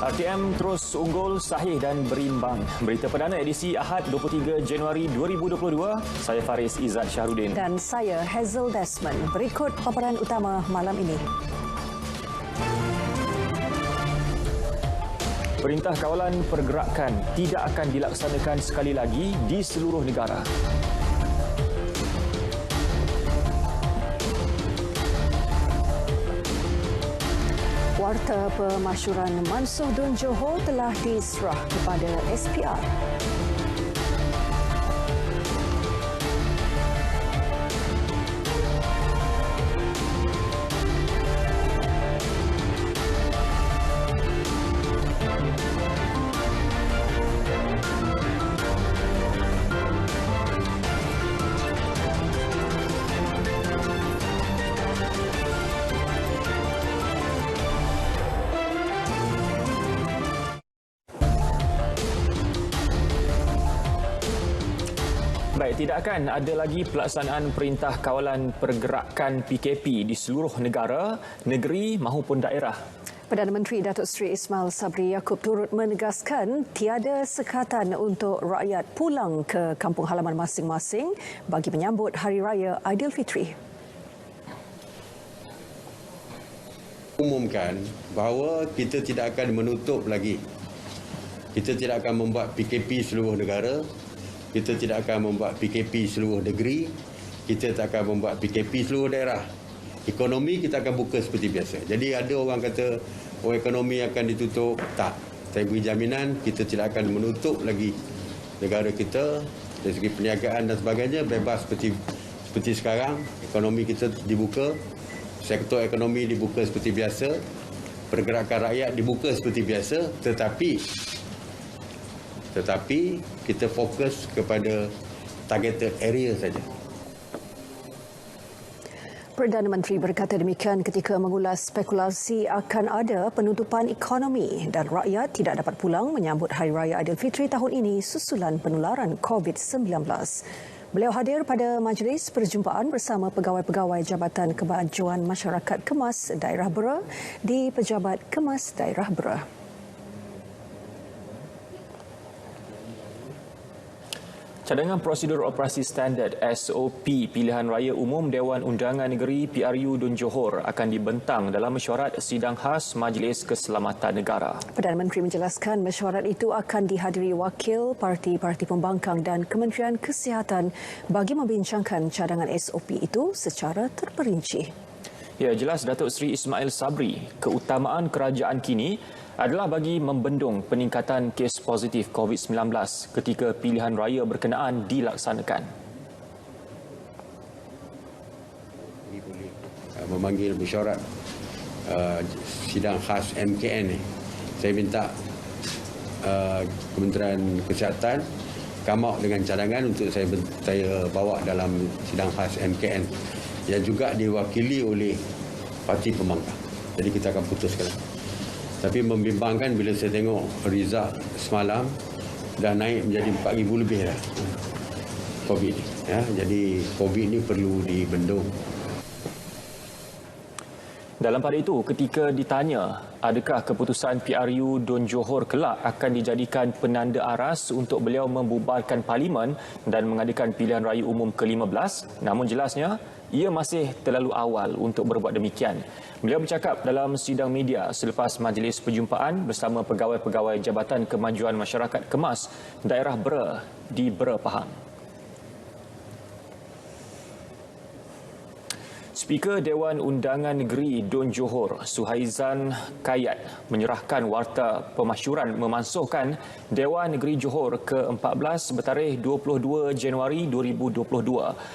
RTM terus unggul, sahih dan berimbang. Berita perdana edisi Ahad 23 Januari 2022. Saya Faris Izzat Syahrudin. Dan saya Hazel Desmond. Berikut paparan utama malam ini. Perintah Kawalan Pergerakan tidak akan dilaksanakan sekali lagi di seluruh negara. Warta Pemasyuran Mansuh Dun Johor telah diserah kepada SPR. Baik, tidak akan ada lagi pelaksanaan Perintah Kawalan Pergerakan PKP di seluruh negara, negeri mahupun daerah. Perdana Menteri Datuk Seri Ismail Sabri Yaakob turut menegaskan tiada sekatan untuk rakyat pulang ke kampung halaman masing-masing bagi menyambut Hari Raya Aidilfitri. Umumkan bahawa kita tidak akan menutup lagi. Kita tidak akan membuat PKP seluruh negara. Kita tidak akan membuat PKP seluruh negeri. Kita tak akan membuat PKP seluruh daerah. Ekonomi kita akan buka seperti biasa. Jadi ada orang kata, ekonomi akan ditutup. Tak. Saya beri jaminan kita tidak akan menutup lagi negara kita. Dari segi perniagaan dan sebagainya, bebas seperti sekarang. Ekonomi kita dibuka. Sektor ekonomi dibuka seperti biasa. Pergerakan rakyat dibuka seperti biasa. Tetapi kita fokus kepada targeted area saja. Perdana Menteri berkata demikian ketika mengulas spekulasi akan ada penutupan ekonomi dan rakyat tidak dapat pulang menyambut Hari Raya Aidilfitri tahun ini susulan penularan COVID-19. Beliau hadir pada majlis perjumpaan bersama pegawai-pegawai Jabatan Kemajuan Masyarakat Kemas Daerah Bera di Pejabat Kemas Daerah Bera. Cadangan Prosedur Operasi Standard SOP Pilihan Raya Umum Dewan Undangan Negeri PRU Dun Johor akan dibentang dalam mesyuarat sidang khas Majlis Keselamatan Negara. Perdana Menteri menjelaskan mesyuarat itu akan dihadiri wakil parti-parti pembangkang dan Kementerian Kesihatan bagi membincangkan cadangan SOP itu secara terperinci. Ya, jelas Datuk Seri Ismail Sabri, keutamaan kerajaan kini adalah bagi membendung peningkatan kes positif COVID-19 ketika pilihan raya berkenaan dilaksanakan. Memanggil mesyuarat sidang khas MKN. Saya minta Kementerian Kesihatan come out dengan cadangan untuk saya bawa dalam sidang khas MKN yang juga diwakili oleh parti pembangkang. Jadi kita akan putuskan. Tapi membimbangkan bila saya tengok result semalam dah naik menjadi 4,000 lebih dah COVID ni. Ya, jadi COVID ni perlu dibendung. Dalam pada itu, ketika ditanya adakah keputusan PRU Dun Johor kelak akan dijadikan penanda aras untuk beliau membubarkan Parlimen dan mengadakan pilihan raya umum ke-15, namun jelasnya ia masih terlalu awal untuk berbuat demikian. Beliau bercakap dalam sidang media selepas majlis perjumpaan bersama pegawai-pegawai Jabatan Kemajuan Masyarakat Kemas Daerah Bera di Bera Pahang. Speaker Dewan Undangan Negeri Dun Johor, Suhaizan Kayat, menyerahkan warta pemasyuran memansuhkan Dewan Negeri Johor ke-14 bertarikh 22 Januari 2022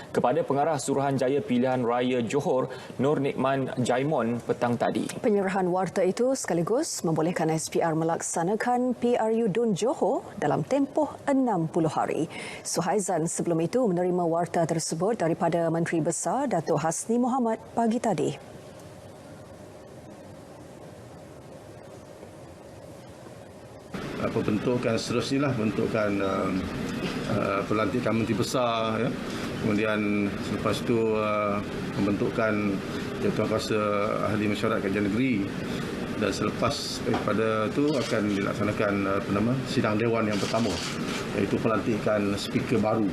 kepada Pengarah Suruhanjaya Pilihan Raya Johor, Nur Nikman Jaimon petang tadi. Penyerahan warta itu sekaligus membolehkan SPR melaksanakan PRU Dun Johor dalam tempoh 60 hari. Suhaizan sebelum itu menerima warta tersebut daripada Menteri Besar Datuk Hasni Mohamad pagi tadi. Pembentukan seterusnya lah, bentukan pelantikan Menteri Besar, ya. Kemudian selepas itu pembentukan Jawatan Kuasa Ahli Mesyuarat Kajian Negeri, dan selepas daripada itu akan dilaksanakan sidang dewan yang pertama, iaitu pelantikan speaker baru.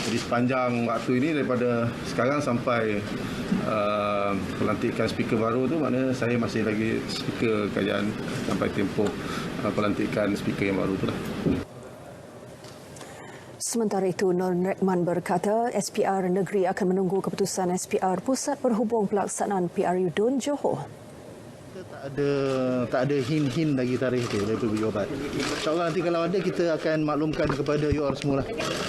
Jadi sepanjang waktu ini daripada sekarang sampai pelantikan speaker baru tu, maknanya saya masih lagi speaker kerajaan sampai tempoh pelantikan speaker yang baru tu lah. Sementara itu, Nur Rekman berkata SPR Negeri akan menunggu keputusan SPR Pusat berhubung pelaksanaan PRU Dun Johor. Tak ada hint-hint lagi tarikh itu daripada pejabat. InsyaAllah nanti kalau ada kita akan maklumkan kepada you all semua lah.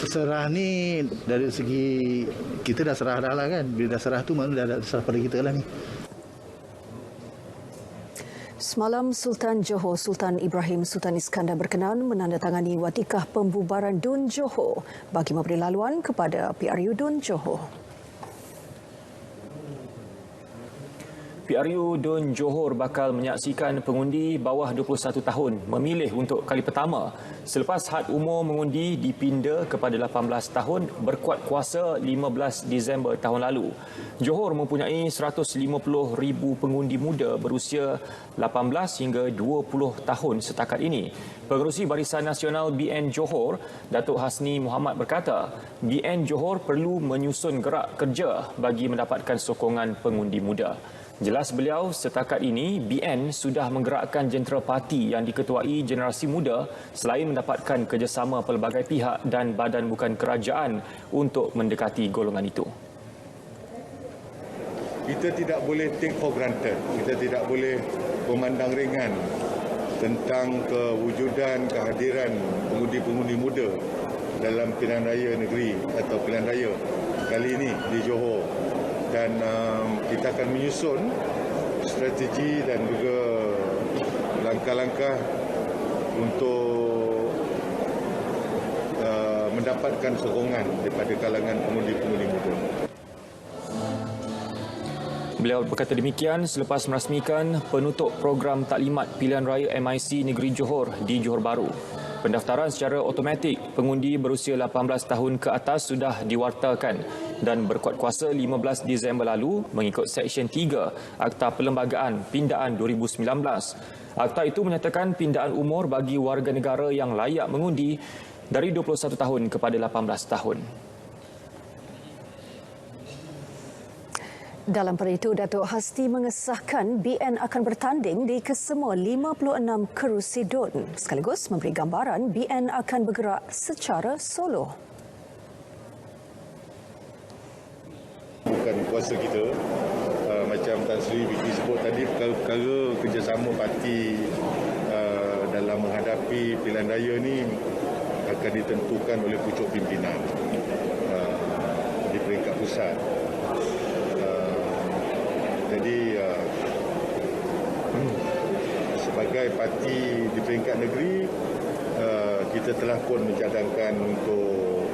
Serah ni dari segi kita dah serah dah lah kan. Bila dah serah tu maknanya dah serah pada kita lah ni. Semalam, Sultan Johor Sultan Ibrahim Sultan Iskandar berkenan menandatangani watikah pembubaran Dun Johor bagi memberi laluan kepada PRU Dun Johor. PRU Dun Johor bakal menyaksikan pengundi bawah 21 tahun memilih untuk kali pertama selepas had umur mengundi dipinda kepada 18 tahun berkuat kuasa 15 Disember tahun lalu. Johor mempunyai 150,000 pengundi muda berusia 18 hingga 20 tahun setakat ini. Pengerusi Barisan Nasional BN Johor, Datuk Hasni Muhammad berkata, BN Johor perlu menyusun gerak kerja bagi mendapatkan sokongan pengundi muda. Jelas beliau, setakat ini BN sudah menggerakkan jentera parti yang diketuai generasi muda selain mendapatkan kerjasama pelbagai pihak dan badan bukan kerajaan untuk mendekati golongan itu. Kita tidak boleh take for granted, kita tidak boleh memandang ringan tentang kewujudan, kehadiran pengundi-pengundi muda dalam pilihan raya negeri atau pilihan raya kali ini di Johor. Dan kita akan menyusun strategi dan juga langkah-langkah untuk mendapatkan sokongan daripada kalangan pengundi-pengundi muda. Beliau berkata demikian selepas merasmikan penutup program taklimat pilihan raya MIC Negeri Johor di Johor Bahru. Pendaftaran secara automatik pengundi berusia 18 tahun ke atas sudah diwartakan dan berkuat kuasa 15 Disember lalu mengikut Seksyen 3 Akta Perlembagaan Pindaan 2019. Akta itu menyatakan pindaan umur bagi warga negara yang layak mengundi dari 21 tahun kepada 18 tahun. Dalam pada itu, Datuk Hasni mengesahkan BN akan bertanding di kesemua 56 kerusi DUN sekaligus memberi gambaran BN akan bergerak secara solo. Bukan kuasa kita, macam Tan Sri Vicky sebut tadi, perkara kerjasama parti dalam menghadapi pilihan raya ni akan ditentukan oleh pucuk pimpinan di peringkat pusat. Jadi sebagai parti di peringkat negeri, kita telah pun mencadangkan untuk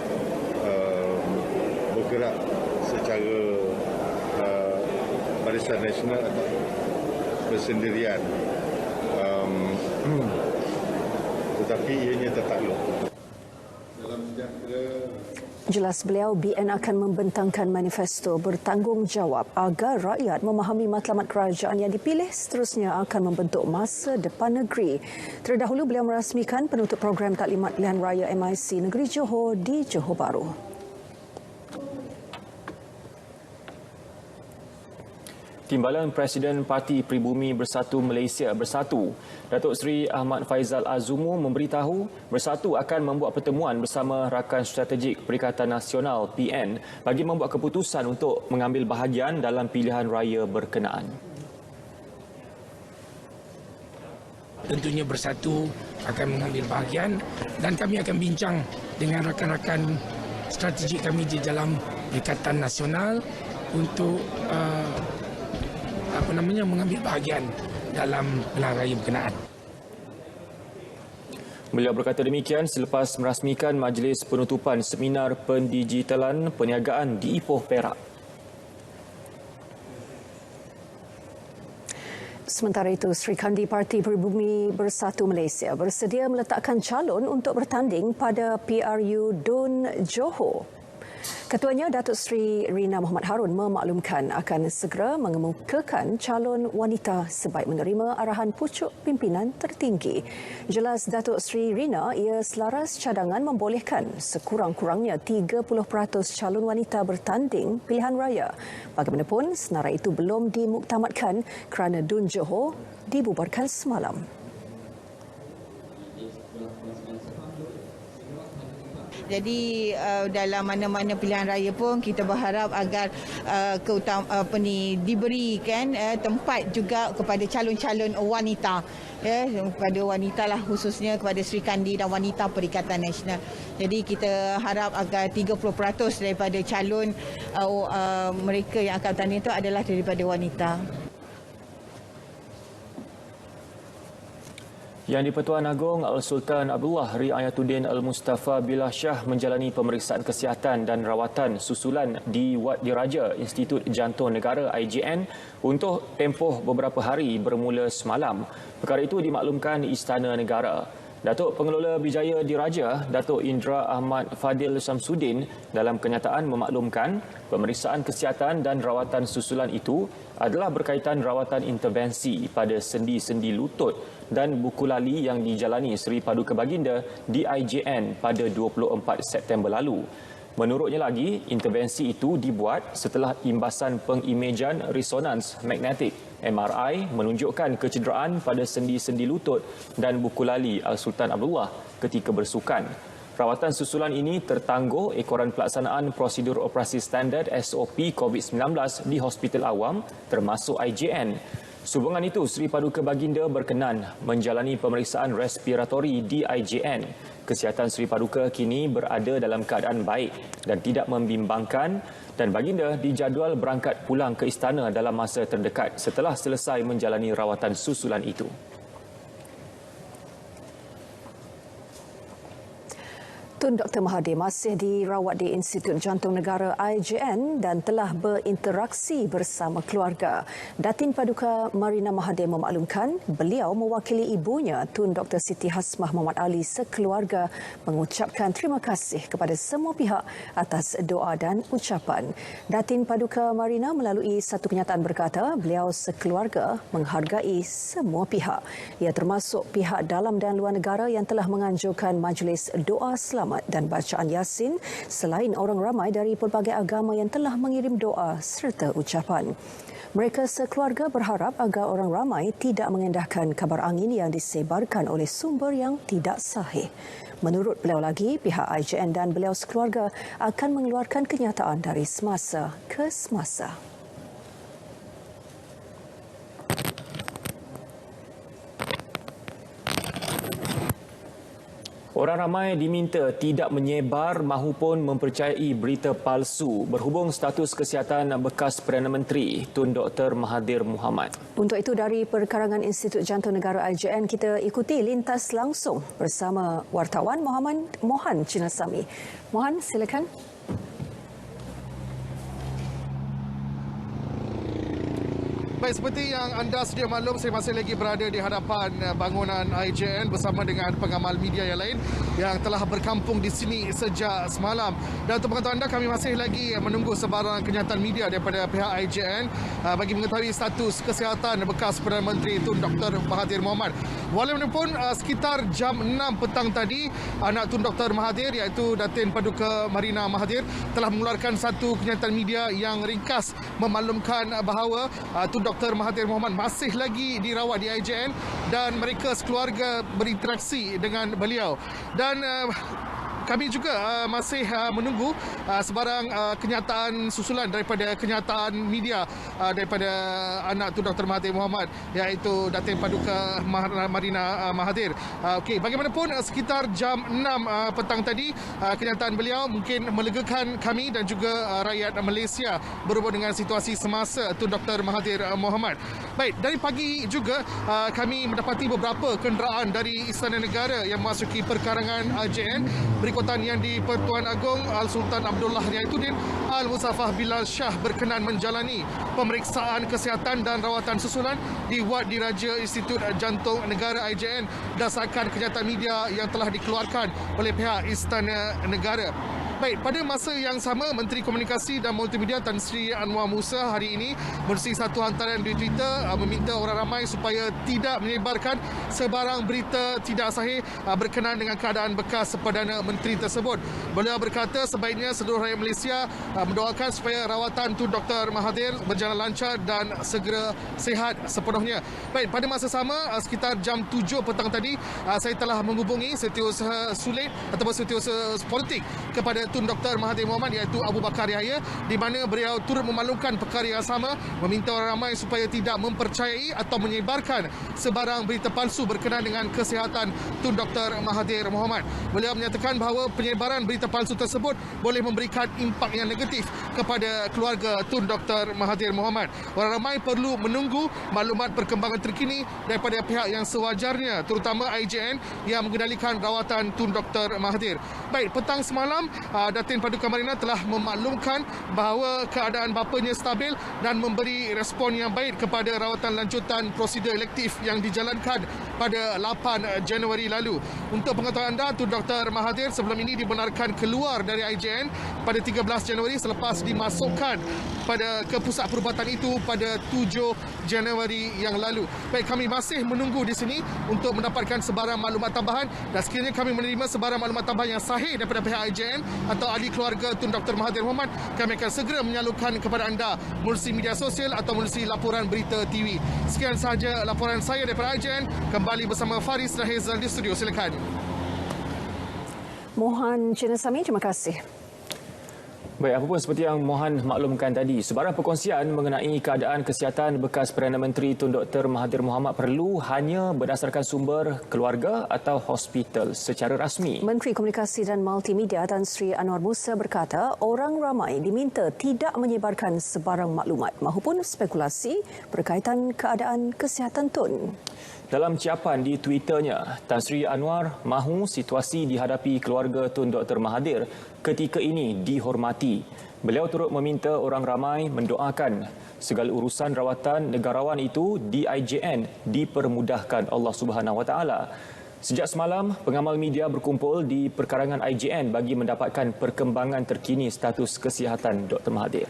bergerak secara Barisan Nasional atau bersendirian, tetapi ianya tertakluk. Dalam sejahtera Jelas beliau, BN akan membentangkan manifesto bertanggungjawab agar rakyat memahami matlamat kerajaan yang dipilih seterusnya akan membentuk masa depan negeri. Terdahulu beliau merasmikan penutup program taklimat pilihan raya MIC Negeri Johor di Johor Bahru. Timbalan Presiden Parti Pribumi Bersatu Malaysia Bersatu, Datuk Seri Ahmad Faizal Azumu memberitahu Bersatu akan membuat pertemuan bersama Rakan Strategik Perikatan Nasional PN bagi membuat keputusan untuk mengambil bahagian dalam pilihan raya berkenaan. Tentunya Bersatu akan mengambil bahagian dan kami akan bincang dengan rakan-rakan strategik kami di dalam Perikatan Nasional untuk mengambil bahagian dalam pilihan raya berkenaan. Beliau berkata demikian selepas merasmikan majlis penutupan seminar pendigitalan perniagaan di Ipoh, Perak. Sementara itu, Sri Kandi Parti Pribumi Bersatu Malaysia bersedia meletakkan calon untuk bertanding pada PRU Dun Johor. Ketuanya Datuk Seri Rina Muhammad Harun memaklumkan akan segera mengemukakan calon wanita sebaik menerima arahan pucuk pimpinan tertinggi. Jelas Datuk Seri Rina, ia selaras cadangan membolehkan sekurang-kurangnya 30% calon wanita bertanding pilihan raya. Bagaimanapun, senarai itu belum dimuktamadkan kerana DUN Johor dibubarkan semalam. Jadi dalam mana-mana pilihan raya pun kita berharap agar diberikan tempat juga kepada calon-calon wanita, kepada wanita lah, khususnya kepada Sri Kandi dan Wanita Perikatan Nasional. Jadi kita harap agar 30% daripada calon mereka yang akan bertanding itu adalah daripada wanita. Yang di-Pertuan Agong Al-Sultan Abdullah Riayatuddin Al-Mustafa Billah Shah menjalani pemeriksaan kesihatan dan rawatan susulan di Wad Diraja Institut Jantung Negara IJN untuk tempoh beberapa hari bermula semalam. Perkara itu dimaklumkan Istana Negara. Datuk Pengelola Bijaya Diraja, Datuk Indra Ahmad Fadil Samsudin dalam kenyataan memaklumkan pemeriksaan kesihatan dan rawatan susulan itu adalah berkaitan rawatan intervensi pada sendi-sendi lutut dan buku lali yang dijalani Seri Paduka Baginda di IJN pada 24 September lalu. Menurutnya lagi, intervensi itu dibuat setelah imbasan pengimejan resonans magnetik MRI menunjukkan kecederaan pada sendi-sendi lutut dan buku lali Al-Sultan Abdullah ketika bersukan. Rawatan susulan ini tertangguh ekoran pelaksanaan prosedur operasi standard SOP COVID-19 di Hospital Awam termasuk IJN. Sehubungan itu, Seri Paduka Baginda berkenan menjalani pemeriksaan respiratori di IJN. Kesihatan Seri Paduka kini berada dalam keadaan baik dan tidak membimbangkan dan Baginda dijadual berangkat pulang ke istana dalam masa terdekat setelah selesai menjalani rawatan susulan itu. Tun Dr. Mahathir masih dirawat di Institut Jantung Negara IJN dan telah berinteraksi bersama keluarga. Datin Paduka Marina Mahathir memaklumkan beliau mewakili ibunya Tun Dr. Siti Hasmah Muhammad Ali sekeluarga mengucapkan terima kasih kepada semua pihak atas doa dan ucapan. Datin Paduka Marina melalui satu kenyataan berkata beliau sekeluarga menghargai semua pihak. Ia termasuk pihak dalam dan luar negara yang telah menganjurkan majlis doa selamat dan bacaan Yasin selain orang ramai dari pelbagai agama yang telah mengirim doa serta ucapan. Mereka sekeluarga berharap agar orang ramai tidak mengendahkan kabar angin yang disebarkan oleh sumber yang tidak sahih. Menurut beliau lagi, pihak IJN dan beliau sekeluarga akan mengeluarkan kenyataan dari semasa ke semasa. Orang ramai diminta tidak menyebar mahupun mempercayai berita palsu berhubung status kesihatan bekas Perdana Menteri Tun Dr. Mahathir Mohamad. Untuk itu, dari perkarangan Institut Jantung Negara IJN, kita ikuti lintas langsung bersama wartawan Mohan Chinasami. Mohan, silakan. Baik, seperti yang anda sedia maklum, saya masih lagi berada di hadapan bangunan IJN bersama dengan pengamal media yang lain yang telah berkampung di sini sejak semalam. Dan untuk pengetahuan anda, kami masih lagi menunggu sebarang kenyataan media daripada pihak IJN bagi mengetahui status kesihatan bekas Perdana Menteri Tun Dr. Mahathir Mohamad. Walaupun sekitar jam 6 petang tadi, anak Tun Dr. Mahathir iaitu Datin Paduka Marina Mahathir telah mengeluarkan satu kenyataan media yang ringkas memaklumkan bahawa Tun Dr. Mahathir Mohamad masih lagi dirawat di IJN dan mereka sekeluarga berinteraksi dengan beliau. Dan kami juga masih menunggu sebarang kenyataan susulan daripada kenyataan media daripada anak Tun Dr. Mahathir Mohamad iaitu Datin Paduka Marina Mahathir. Okey, bagaimanapun sekitar jam 6 petang tadi kenyataan beliau mungkin melegakan kami dan juga rakyat Malaysia berhubung dengan situasi semasa Tun Dr. Mahathir Mohamad. Baik, dari pagi juga kami mendapati beberapa kenderaan dari Istana Negara yang memasuki perkarangan IJN berikutan yang di Pertuan Agong Al-Sultan Abdullah Riayatuddin Al-Mustafa Billah Shah berkenan menjalani pemeriksaan kesihatan dan rawatan susulan di Wad Diraja Institut Jantung Negara IJN berdasarkan kenyataan media yang telah dikeluarkan oleh pihak Istana Negara. Baik, pada masa yang sama, Menteri Komunikasi dan Multimedia Tan Sri Anwar Musa hari ini menerusi satu hantaran di Twitter meminta orang ramai supaya tidak menyebarkan sebarang berita tidak sahih berkenaan dengan keadaan bekas Perdana Menteri tersebut. Beliau berkata sebaiknya seluruh rakyat Malaysia mendoakan supaya rawatan Tun Dr. Mahathir berjalan lancar dan segera sihat sepenuhnya. Baik, pada masa sama sekitar jam 7 petang tadi saya telah menghubungi setiausaha sulit ataupun setiausaha politik kepada Tun Dr. Mahathir Mohamad iaitu Abu Bakar Yahya, di mana beliau turut memaklumkan perkara yang sama, meminta orang ramai supaya tidak mempercayai atau menyebarkan sebarang berita palsu berkenaan dengan kesihatan Tun Dr. Mahathir Mohamad. Beliau menyatakan bahawa penyebaran berita palsu tersebut boleh memberikan impak yang negatif kepada keluarga Tun Dr. Mahathir Mohamad. Orang ramai perlu menunggu maklumat perkembangan terkini daripada pihak yang sewajarnya, terutama IJN yang mengendalikan rawatan Tun Dr. Mahathir. Baik, petang semalam Datin Paduka Marina telah memaklumkan bahawa keadaan bapanya stabil dan memberi respon yang baik kepada rawatan lanjutan prosedur elektif yang dijalankan pada 8 Januari lalu. Untuk pengetahuan anda, Tun Dr. Mahathir sebelum ini dibenarkan keluar dari IJN pada 13 Januari selepas dimasukkan ke pusat perubatan itu pada 7 Januari yang lalu. Baik, kami masih menunggu di sini untuk mendapatkan sebarang maklumat tambahan, dan sekiranya kami menerima sebarang maklumat tambahan yang sahih daripada pihak IJN atau ahli keluarga Tun Dr. Mahathir Mohamad, kami akan segera menyalurkan kepada anda melalui media sosial atau melalui laporan berita TV. Sekian sahaja laporan saya daripada IJN. Kembali bersama Faris dan Hazel di studio. Silakan. Mohan Chinasami, terima kasih. Baik, apapun seperti yang Mohan maklumkan tadi, sebarang perkongsian mengenai keadaan kesihatan bekas Perdana Menteri Tun Dr. Mahathir Mohamad perlu hanya berdasarkan sumber keluarga atau hospital secara rasmi. Menteri Komunikasi dan Multimedia Tan Sri Anwar Musa berkata orang ramai diminta tidak menyebarkan sebarang maklumat mahupun spekulasi berkaitan keadaan kesihatan Tun. Dalam ciapan di Twitternya, Tan Sri Anwar mahu situasi dihadapi keluarga Tun Dr. Mahathir ketika ini dihormati. Beliau turut meminta orang ramai mendoakan segala urusan rawatan negarawan itu di IJN dipermudahkan Allah Subhanahu Wa Taala. Sejak semalam, pengamal media berkumpul di perkarangan IJN bagi mendapatkan perkembangan terkini status kesihatan Dr. Mahathir.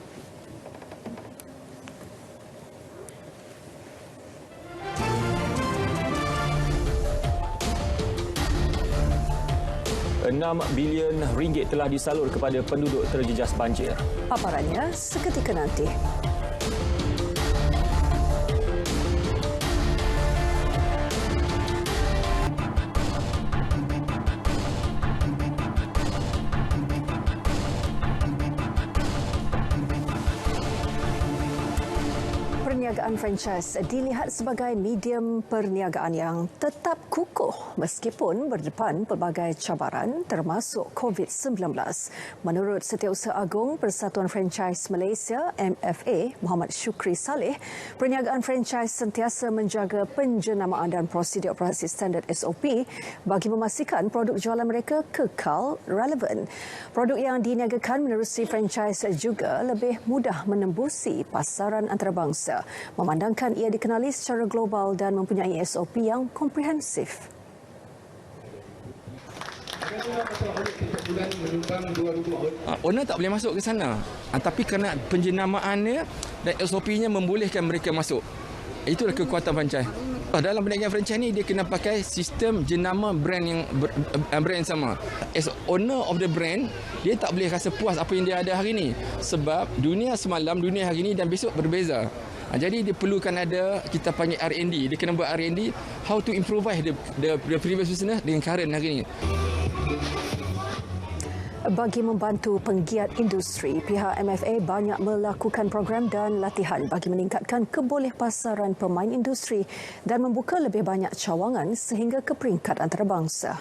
RM6 bilion telah disalur kepada penduduk terjejas banjir. Paparannya seketika nanti. Perniagaan franchise dilihat sebagai medium perniagaan yang tetap kukuh meskipun berdepan pelbagai cabaran termasuk COVID-19. Menurut Setiausaha Agung Persatuan Franchise Malaysia MFA Muhammad Syukri Saleh, perniagaan franchise sentiasa menjaga penjenamaan dan prosedur operasi standard SOP bagi memastikan produk jualan mereka kekal relevan. Produk yang diniagakan menerusi franchise juga lebih mudah menembusi pasaran antarabangsa, memandangkan ia dikenali secara global dan mempunyai SOP yang komprehensif. Owner tak boleh masuk ke sana, tapi kerana penjenamaannya dan SOP-nya membolehkan mereka masuk. Itulah kekuatan franchise. Dalam perniagaan franchise ni dia kena pakai sistem jenama brand yang brand sama. As owner of the brand, dia tak boleh rasa puas apa yang dia ada hari ni, sebab dunia semalam, dunia hari ni dan besok berbeza. Jadi dia perlukan ada, kita panggil R&D. Dia kena buat R&D, how to improvise the previous business dengan current hari ni. Bagi membantu penggiat industri, pihak MFA banyak melakukan program dan latihan bagi meningkatkan kebolehpasaran pemain industri dan membuka lebih banyak cawangan sehingga ke peringkat antarabangsa.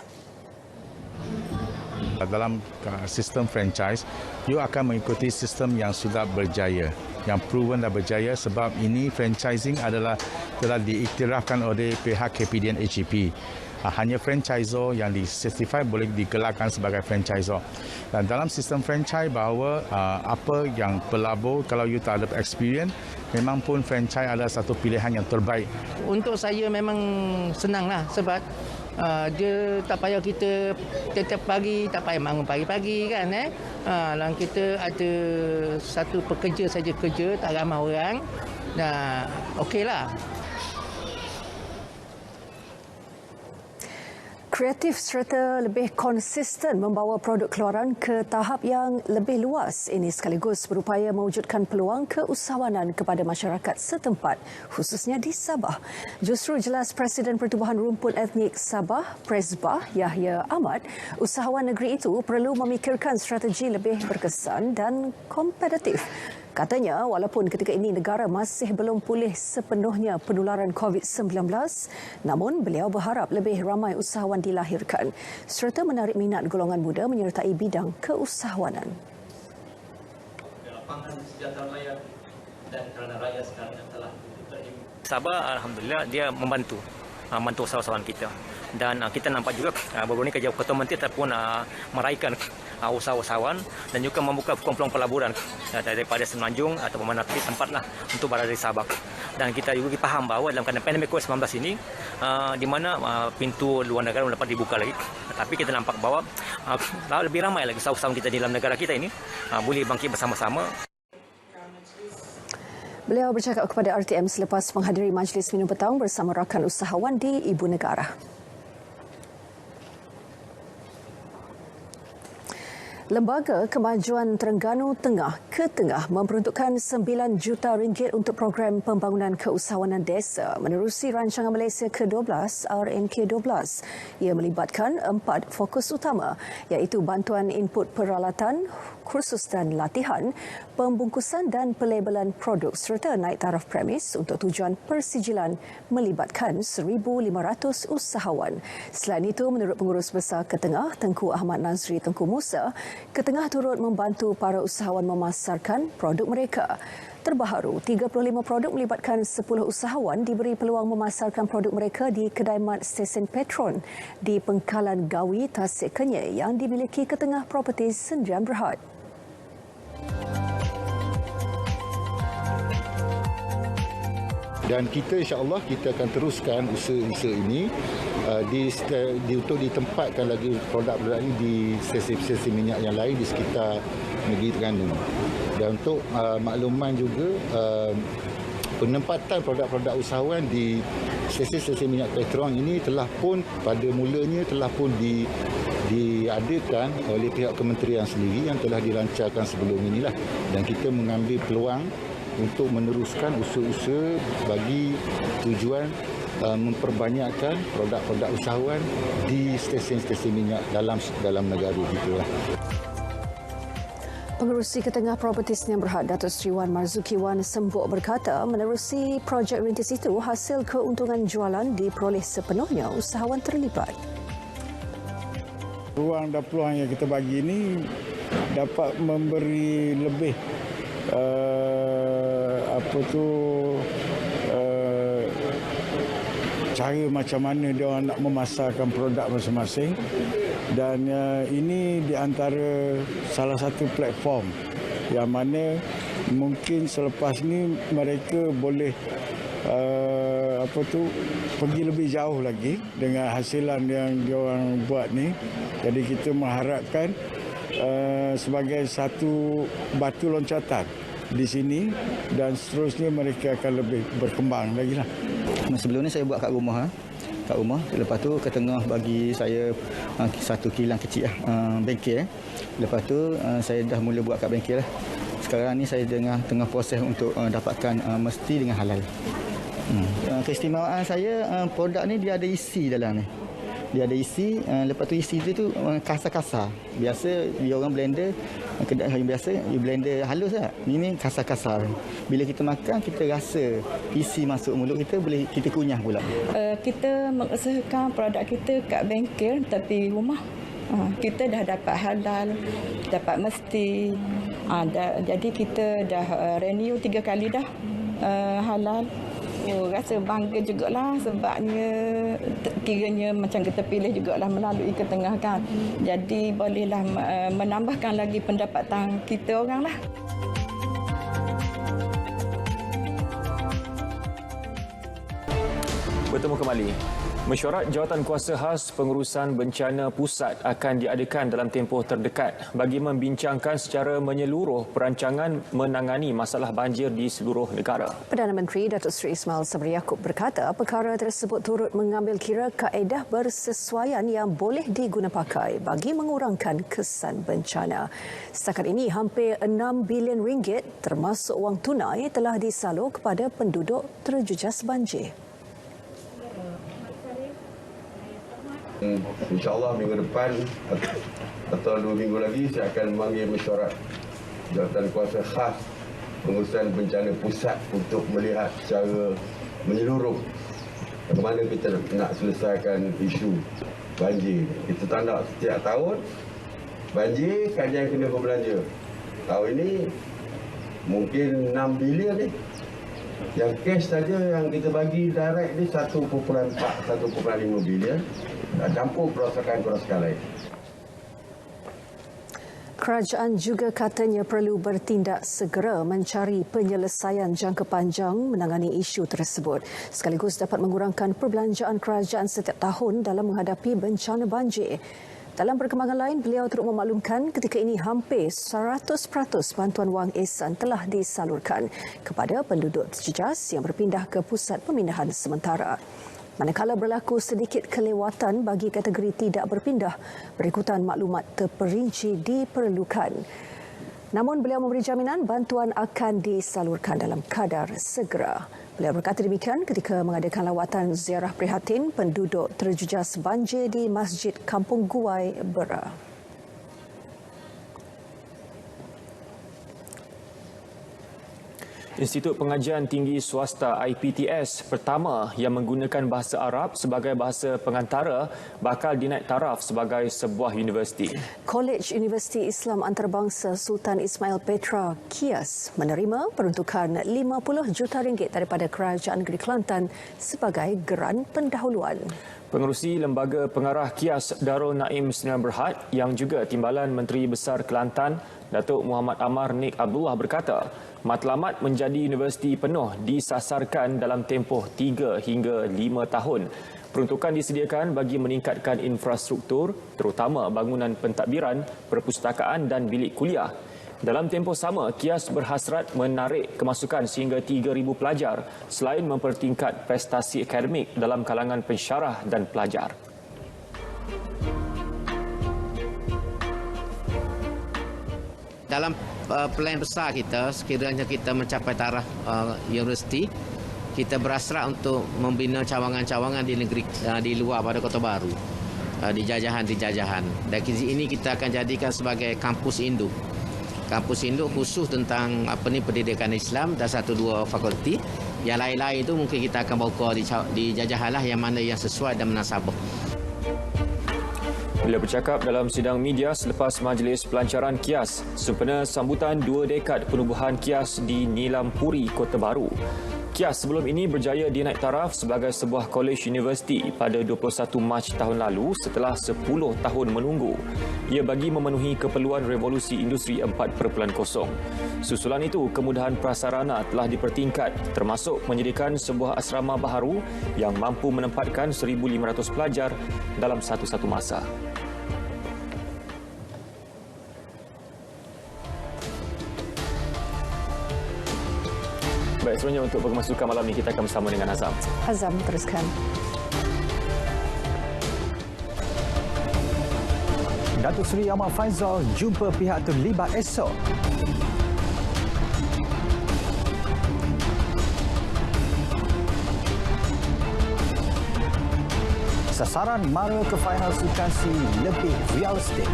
Dalam sistem franchise, you akan mengikuti sistem yang sudah berjaya, yang proven dan berjaya, sebab ini franchising telah diiktirafkan oleh pihak KPDN HEP. Hanya franchisor yang di-certify boleh digelarkan sebagai franchisor. Dan dalam sistem franchise bahawa apa yang pelabur, kalau you tak ada experience, memang pun franchise adalah satu pilihan yang terbaik. Untuk saya memang senanglah sebab Dia tak payah kita setiap pagi, tak payah bangun pagi-pagi kan. Kalau kita ada satu pekerja saja kerja, tak ramai orang, okeylah. Kreatif serta lebih konsisten membawa produk keluaran ke tahap yang lebih luas. Ini sekaligus berupaya mewujudkan peluang keusahawanan kepada masyarakat setempat, khususnya di Sabah. Justru jelas Presiden Pertubuhan Rumput Etnik Sabah, Presbah Yahya Ahmad, usahawan negeri itu perlu memikirkan strategi lebih berkesan dan kompetitif. Katanya, walaupun ketika ini negara masih belum pulih sepenuhnya penularan COVID-19, namun beliau berharap lebih ramai usahawan dilahirkan serta menarik minat golongan muda menyertai bidang keusahawanan. Sabah, alhamdulillah, dia membantu usahawan kita. Dan kita nampak juga baru ini kerja Ketua Menteri ataupun meraihkan usahawan dan juga membuka peluang pelaburan daripada Semenanjung atau mana tempatlah untuk berada di Sabah. Dan kita juga faham bahawa dalam keadaan pandemik COVID-19 ini di mana pintu luar negara dapat dibuka lagi. Tapi kita nampak bahawa lebih ramai lagi usahawan kita di dalam negara kita ini boleh bangkit bersama-sama. Beliau bercakap kepada RTM selepas menghadiri majlis minum petang bersama rakan usahawan di Ibu Negara. Lembaga Kemajuan Terengganu Tengah ke Tengah memperuntukkan RM9 juta untuk program pembangunan keusahawanan desa menerusi rancangan Malaysia ke-12 RNK12. Ia melibatkan 4 fokus utama iaitu bantuan input peralatan, kursus dan latihan, pembungkusan dan pelabelan produk serta naik taraf premis untuk tujuan persijilan melibatkan 1,500 usahawan. Selain itu, menurut Pengurus Besar Ketengah Tengku Ahmad Nazri Tengku Musa, Ketengah turut membantu para usahawan memasarkan produk mereka. Terbaharu, 35 produk melibatkan 10 usahawan diberi peluang memasarkan produk mereka di kedai mat stesen Petron di Pengkalan Gawi, Tasik Kenyir yang dimiliki Ketengah Properties Sendirian Berhad. Dan kita insya-Allah kita akan teruskan usaha-usaha ini untuk ditempatkan lagi produk-produk ini di stesen-stesen minyak yang lain di sekitar negeri Terengganu. Dan untuk makluman juga penempatan produk-produk usahawan di stesen-stesen minyak Petron ini telah pun pada mulanya telah pun diadakan oleh pihak kementerian sendiri yang telah dilancarkan sebelum inilah, dan kita mengambil peluang untuk meneruskan usaha-usaha bagi tujuan memperbanyakkan produk-produk usahawan di stesen-stesen minyak dalam negara kita. Pengerusi Ketengah Properties Sdn Bhd Datuk Seri Wan Marzuki Wan Sembuk berkata menerusi projek rintis itu hasil keuntungan jualan diperoleh sepenuhnya usahawan terlibat. Ruang dan peluang yang kita bagi ini dapat memberi lebih cara macam mana dia orang nak memasarkan produk masing-masing, dan ini di antara salah satu platform yang mana mungkin selepas ni mereka boleh pergi lebih jauh lagi dengan hasilan yang dia orang buat ni. Jadi kita mengharapkan sebagai satu batu loncatan di sini, dan seterusnya mereka akan lebih berkembang lagi lah. Sebelum ni saya buat kat rumah. Lepas tu ke tengah bagi saya satu kilang kecil bengkel. Lepas tu saya dah mula buat kat bengkel lah. Sekarang ni saya tengah proses untuk dapatkan mesti dengan halal. Keistimewaan saya, produk ni dia ada isi dalam ni. Dia ada isi, lepas tu isi tu kasar-kasar. Biasa dia orang blender, kedai yang biasa dia blender halus lah. Ini kasar-kasar. Bila kita makan, kita rasa isi masuk mulut kita, boleh kita kunyah pula. Kita mengusahakan produk kita kat bengkel, tapi rumah kita dah dapat halal, dapat mesti. Jadi kita dah renew 3 kali dah halal. Rasa bangga jugalah sebabnya kiranya macam kita pilih jugalah melalui Ketengah kan. Jadi bolehlah menambahkan lagi pendapatan kita orang lah. Bertemu kembali. Mesyuarat Jawatankuasa Khas Pengurusan Bencana Pusat akan diadakan dalam tempoh terdekat bagi membincangkan secara menyeluruh perancangan menangani masalah banjir di seluruh negara. Perdana Menteri Datuk Seri Ismail Sabri Yaakob berkata perkara tersebut turut mengambil kira kaedah bersesuaian yang boleh digunapakai bagi mengurangkan kesan bencana. Setakat ini hampir 6 bilion ringgit termasuk wang tunai telah disalur kepada penduduk terjejas banjir. InsyaAllah minggu depan atau 2 minggu lagi saya akan memanggil mesyuarat Jawatankuasa Khas Pengurusan Bencana Pusat untuk melihat secara menyeluruh bagaimana kita nak selesaikan isu banjir. Kita tanda setiap tahun banjir kajian kena berbelanja. Tahun ini mungkin 6 bilion ni. Yang cash saja yang kita bagi direct ni 1.4, 1.5 bilion. Dah campur kerosakan-kerosakan lain. Kerajaan juga katanya perlu bertindak segera mencari penyelesaian jangka panjang menangani isu tersebut sekaligus dapat mengurangkan perbelanjaan kerajaan setiap tahun dalam menghadapi bencana banjir. Dalam perkembangan lain, beliau turut memaklumkan ketika ini hampir 100% bantuan wang ihsan telah disalurkan kepada penduduk terjejas yang berpindah ke pusat pemindahan sementara. Manakala berlaku sedikit kelewatan bagi kategori tidak berpindah, berikutan maklumat terperinci diperlukan. Namun beliau memberi jaminan bantuan akan disalurkan dalam kadar segera. Beliau berkata demikian ketika mengadakan lawatan ziarah prihatin penduduk terjejas banjir di Masjid Kampung Guai, Bera. Institut Pengajian Tinggi Swasta IPTS pertama yang menggunakan bahasa Arab sebagai bahasa pengantara bakal dinaik taraf sebagai sebuah universiti. Kolej Universiti Islam Antarabangsa Sultan Ismail Petra KIAS menerima peruntukan RM50 juta daripada Kerajaan Negeri Kelantan sebagai geran pendahuluan. Pengerusi Lembaga Pengarah KIAS Darul Naim Sdn Bhd yang juga Timbalan Menteri Besar Kelantan Datuk Muhammad Amar Nik Abdullah berkata, matlamat menjadi universiti penuh disasarkan dalam tempoh 3 hingga 5 tahun. Peruntukan disediakan bagi meningkatkan infrastruktur, terutama bangunan pentadbiran, perpustakaan dan bilik kuliah. Dalam tempoh sama, KIAS berhasrat menarik kemasukan sehingga 3,000 pelajar selain mempertingkat prestasi akademik dalam kalangan pensyarah dan pelajar. Dalam plan besar kita, sekiranya kita mencapai taraf universiti, kita berhasrat untuk membina cawangan-cawangan di negeri di luar pada Kota Baru, di jajahan-jajahan. Dan ini kita akan jadikan sebagai kampus induk. Kampus induk khusus tentang pendidikan Islam dan 1-2 fakulti. Yang lain-lain itu mungkin kita akan buka di jajahan lah yang mana yang sesuai dan menasabah. Beliau bercakap dalam sidang media selepas majlis pelancaran KIAS sempena sambutan 2 dekad penubuhan KIAS di Nilampuri, Kota Baru. KIAS sebelum ini berjaya dinaik taraf sebagai sebuah kolej universiti pada 21 Mac tahun lalu setelah 10 tahun menunggu. Ia bagi memenuhi keperluan revolusi industri 4.0. Susulan itu, kemudahan prasarana telah dipertingkat termasuk menyediakan sebuah asrama baharu yang mampu menempatkan 1,500 pelajar dalam satu-satu masa. Baik, sebenarnya untuk pemasukan malam ini kita akan bersama dengan Azam. Azam, teruskan. Datuk Seri Ahmad Faizal jumpa pihak terlibat esok. Sasaran mara ke final Sukan C lebih realistik.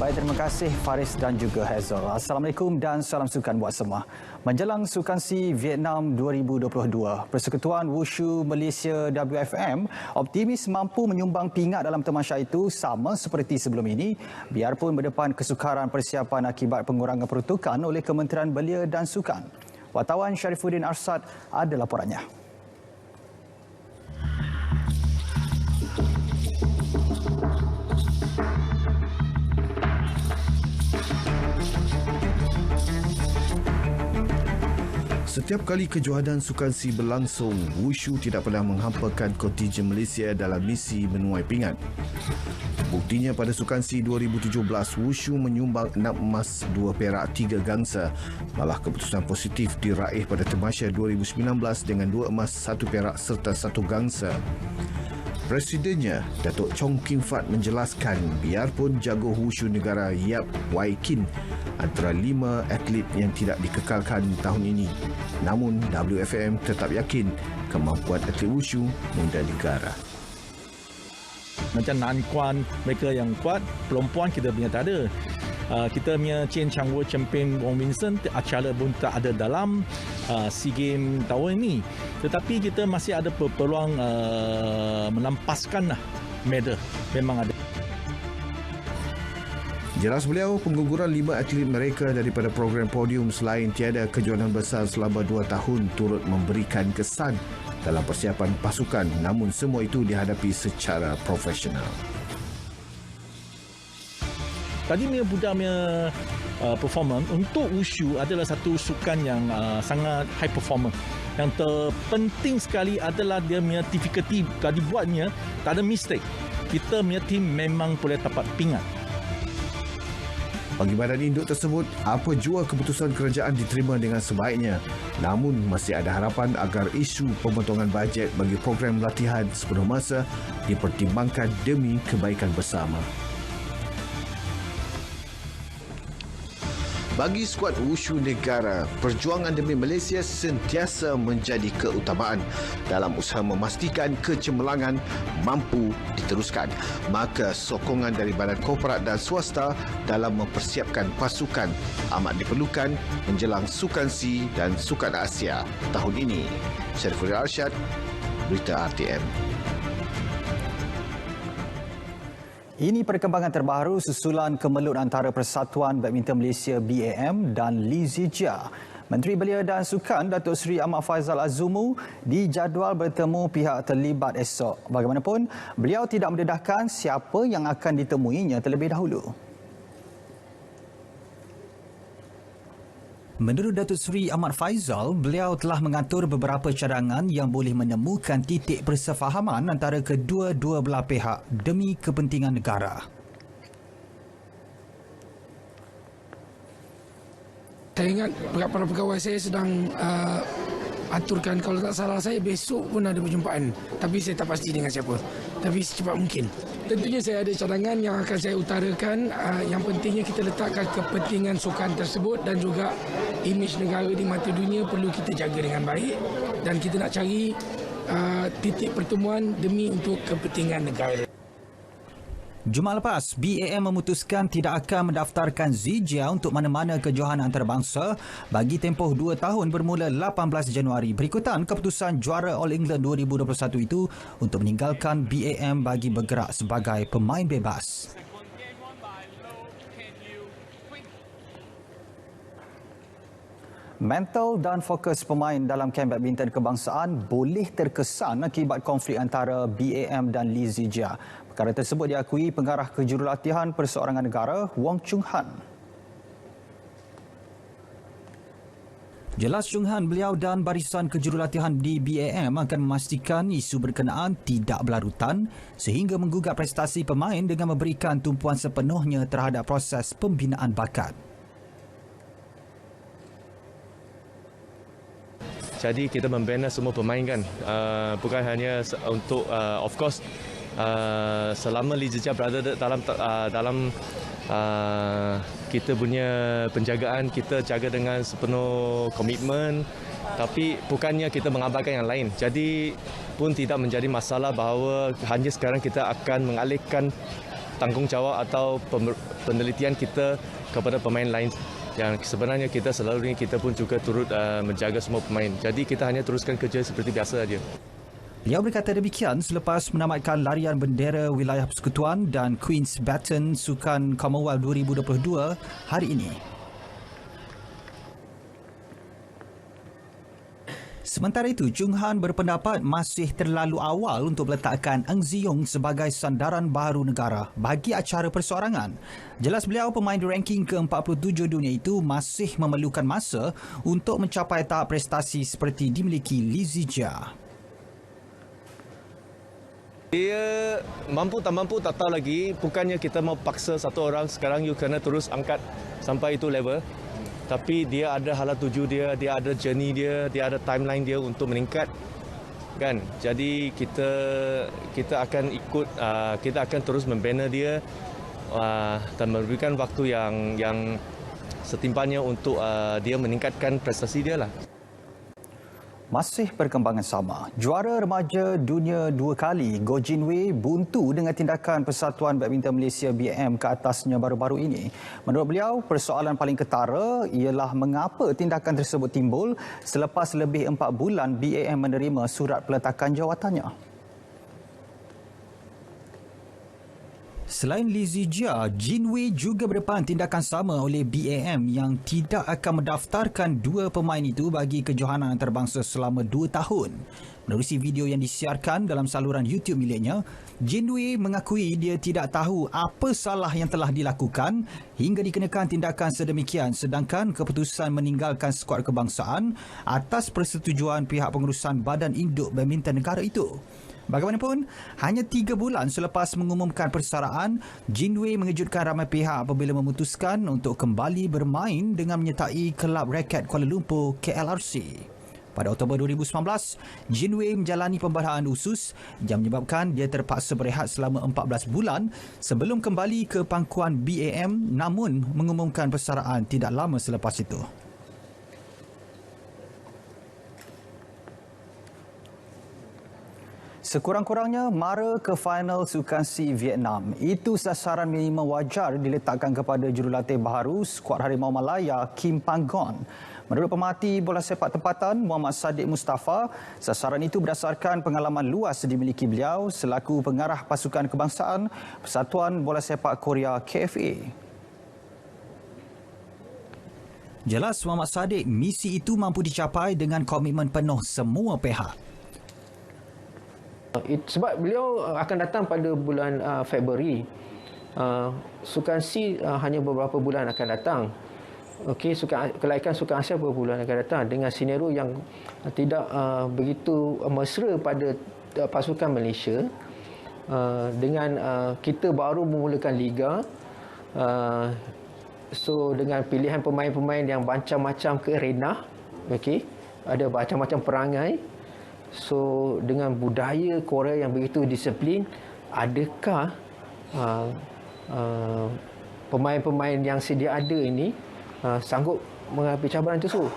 Baik, terima kasih Faris dan juga Hazel. Assalamualaikum dan salam sukan buat semua. Menjelang Sukan C Vietnam 2022, Persekutuan Wushu Malaysia WFM optimis mampu menyumbang pingat dalam tamasya itu sama seperti sebelum ini, biarpun berdepan kesukaran persiapan akibat pengurangan peruntukan oleh Kementerian Belia dan Sukan. Wartawan Syarifuddin Arsad ada laporannya. Setiap kali kejohanan sukan si berlangsung, Wushu tidak pernah menghampakan kontingen Malaysia dalam misi menuai pingat. Buktinya pada Sukan Si 2017, Wushu menyumbang 6 emas, 2 perak, 3 gangsa. Malah keputusan positif diraih pada Tamasya 2019 dengan 2 emas, 1 perak serta 1 gangsa. Presidennya, Datuk Chong King Fat menjelaskan biarpun jago Wushu negara Yap Wai Kin antara 5 atlet yang tidak dikekalkan tahun ini, namun WFM tetap yakin kemampuan atlet Wushu muda negara. Macam Nan Kuan, mereka yang kuat, perempuan kita punya tak ada. Kita punya Chen Chang Wo Champion Wong Vincent acara pun tak ada dalam SEA Games tahun ini. Tetapi kita masih ada peluang menampaskan medal. Memang ada. Jelas beliau, pengguguran 5 atlet mereka daripada program podium selain tiada kejohanan besar selama 2 tahun turut memberikan kesan dalam persiapan pasukan, namun semua itu dihadapi secara profesional. Tadi punya budak punya performance untuk Wushu adalah satu sukan yang sangat high performer. Yang terpenting sekali adalah dia punya difficulty. Kalau dibuatnya tak ada mistake. Kita punya team memang boleh dapat pingat. Bagi badan induk tersebut, apa jua keputusan kerajaan diterima dengan sebaiknya. Namun masih ada harapan agar isu pemotongan bajet bagi program latihan sepenuh masa dipertimbangkan demi kebaikan bersama. Bagi skuad Wushu negara, perjuangan demi Malaysia sentiasa menjadi keutamaan dalam usaha memastikan kecemerlangan mampu diteruskan. Maka sokongan dari badan korporat dan swasta dalam mempersiapkan pasukan amat diperlukan menjelang Sukan Si dan Sukan Asia tahun ini. Syariful Arsyad, Berita RTM. Ini perkembangan terbaru susulan kemelut antara Persatuan Badminton Malaysia BAM dan Lee Zijia. Menteri Belia dan Sukan Datuk Seri Ahmad Faizal Azumu dijadual bertemu pihak terlibat esok. Bagaimanapun, beliau tidak mendedahkan siapa yang akan ditemuinya terlebih dahulu. Menurut Datuk Seri Ahmad Faizal, beliau telah mengatur beberapa cadangan yang boleh menemukan titik persefahaman antara kedua-dua belah pihak demi kepentingan negara. Saya ingat para pegawai saya sedang aturkan, kalau tak salah saya besok pun ada perjumpaan. Tapi saya tak pasti dengan siapa. Tapi secepat mungkin. Tentunya saya ada cadangan yang akan saya utarakan. Yang pentingnya kita letakkan kepentingan sukan tersebut dan juga imej negara di mata dunia perlu kita jaga dengan baik. Dan kita nak cari titik pertemuan demi untuk kepentingan negara. Jumaat lepas, BAM memutuskan tidak akan mendaftarkan Zijia untuk mana-mana kejohanan antarabangsa bagi tempoh 2 tahun bermula 18 Januari berikutan keputusan juara All England 2021 itu untuk meninggalkan BAM bagi bergerak sebagai pemain bebas. Mental dan fokus pemain dalam kem badminton kebangsaan boleh terkesan akibat konflik antara BAM dan Lee Zijia. Perkara tersebut diakui pengarah kejurulatihan perseorangan negara Wong Chung Han. Jelas Chung Han, beliau dan barisan kejurulatihan di BAM akan memastikan isu berkenaan tidak berlarutan sehingga menggugat prestasi pemain dengan memberikan tumpuan sepenuhnya terhadap proses pembinaan bakat. Jadi kita membina semua pemain kan, bukan hanya untuk of course selama Lee Zijia berada dalam kita punya penjagaan, kita jaga dengan sepenuh komitmen, tapi bukannya kita mengabaikan yang lain. Jadi pun tidak menjadi masalah bahawa hanya sekarang kita akan mengalihkan tanggungjawab atau penelitian kita kepada pemain lain. Yang sebenarnya kita selalu ini kita pun juga turut menjaga semua pemain. Jadi kita hanya teruskan kerja seperti biasa saja. Beliau berkata demikian selepas menamatkan larian bendera wilayah persekutuan dan Queen's Baton Sukan Commonwealth 2022 hari ini. Sementara itu, Chung Han berpendapat masih terlalu awal untuk meletakkan Eng Ziyong sebagai sandaran baharu negara bagi acara perseorangan. Jelas beliau pemain di ranking ke-47 dunia itu masih memerlukan masa untuk mencapai tahap prestasi seperti dimiliki Li Zijia. Dia mampu tak tahu lagi. Bukannya kita mau paksa satu orang, sekarang you kena terus angkat sampai itu level. Tapi dia ada hala tuju dia ada journey dia ada timeline dia untuk meningkat. Kan? Jadi kita akan ikut, kita akan terus membina dia dan memberikan waktu yang setimpannya untuk dia meningkatkan prestasi dia lah. Masih perkembangan sama, juara remaja dunia 2 kali Goh Jin Wei buntu dengan tindakan Persatuan Badminton Malaysia BAM ke atasnya baru-baru ini. Menurut beliau, persoalan paling ketara ialah mengapa tindakan tersebut timbul selepas lebih 4 bulan BAM menerima surat peletakan jawatannya. Selain Li Zijia, Jin Wei juga berdepan tindakan sama oleh BAM yang tidak akan mendaftarkan 2 pemain itu bagi kejohanan antarabangsa selama 2 tahun. Menerusi video yang disiarkan dalam saluran YouTube miliknya, Jin Wei mengakui dia tidak tahu apa salah yang telah dilakukan hingga dikenakan tindakan sedemikian, sedangkan keputusan meninggalkan skuad kebangsaan atas persetujuan pihak pengurusan Badan Induk Badminton negara itu. Bagaimanapun, hanya 3 bulan selepas mengumumkan persaraan, Jin Wei mengejutkan ramai pihak apabila memutuskan untuk kembali bermain dengan menyertai kelab raket Kuala Lumpur KLRC. Pada Oktober 2019, Jin Wei menjalani pembarahan usus yang menyebabkan dia terpaksa berehat selama 14 bulan sebelum kembali ke pangkuan BAM namun mengumumkan persaraan tidak lama selepas itu. Sekurang-kurangnya mara ke final Sukan C Vietnam. Itu sasaran minimum wajar diletakkan kepada jurulatih baharu skuad Harimau Malaya Kim Panggon. Menurut pemerhati bola sepak tempatan Muhammad Sadiq Mustafa, sasaran itu berdasarkan pengalaman luas dimiliki beliau selaku pengarah pasukan kebangsaan Persatuan Bola Sepak Korea KFA. Jelas Muhammad Sadiq, misi itu mampu dicapai dengan komitmen penuh semua pihak. Sebab beliau akan datang pada bulan Februari. Sukan C hanya beberapa bulan akan datang. Okey, kelaikan Sukan Asia beberapa bulan akan datang dengan senario yang tidak begitu mesra pada pasukan Malaysia. Dengan kita baru memulakan liga. So dengan pilihan pemain-pemain yang macam-macam ke arena, okey, ada macam-macam perangai. So dengan budaya Korea yang begitu disiplin, adakah pemain-pemain yang sedia ada ini sanggup menghadapi cabaran tersebut?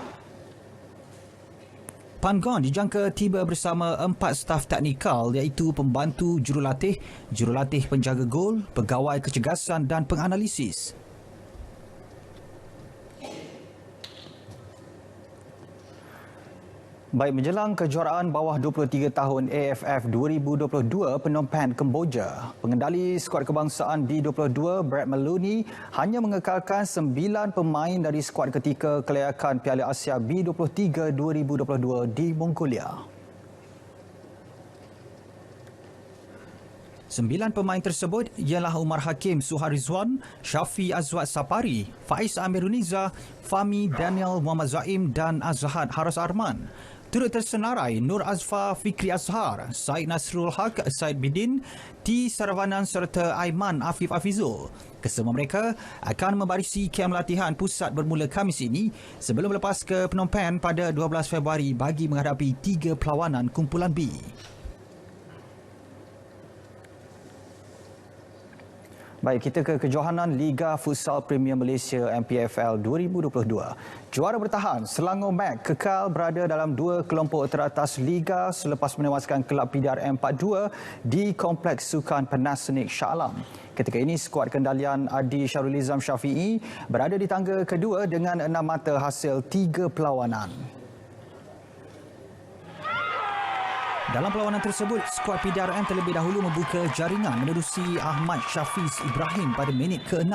Panggon dijangka tiba bersama 4 staf teknikal iaitu pembantu jurulatih, jurulatih penjaga gol, pegawai kecergasan dan penganalisis. Baik, menjelang kejuaraan bawah 23 tahun AFF 2022 Phnom Penh, Kemboja, pengendali skuad kebangsaan D22 Brad Maloney hanya mengekalkan 9 pemain dari skuad ketika kelayakan Piala Asia B23 2022 di Mongolia. 9 pemain tersebut ialah Umar Hakim Suharizwan, Syafi Azwat Sapari, Faiz Amiruniza, Fahmi Daniel Muhammad Zaim dan Azhad Haras Arman. Turut tersenarai Nur Azfar Fikri Azhar, Said Nasrul Haq, Said Bidin, T. Saravanan serta Aiman Afif Afizul. Kesemua mereka akan membarisi kem latihan pusat bermula Khamis ini sebelum lepas ke Phnom Penh pada 12 Februari bagi menghadapi 3 perlawanan kumpulan B. Baik, kita ke kejohanan Liga Futsal Premier Malaysia MPFL 2022. Juara bertahan Selangor Mac kekal berada dalam 2 kelompok teratas Liga selepas menewaskan kelab PDRM 4-2 di Kompleks Sukan Penasnik Shah Alam. Ketika ini, skuad kendalian Adi Syarulizam Syafi'i berada di tangga kedua dengan 6 mata hasil 3 perlawanan. Dalam perlawanan tersebut, skuad PDRM terlebih dahulu membuka jaringan menerusi Ahmad Syafiz Ibrahim pada minit ke-6.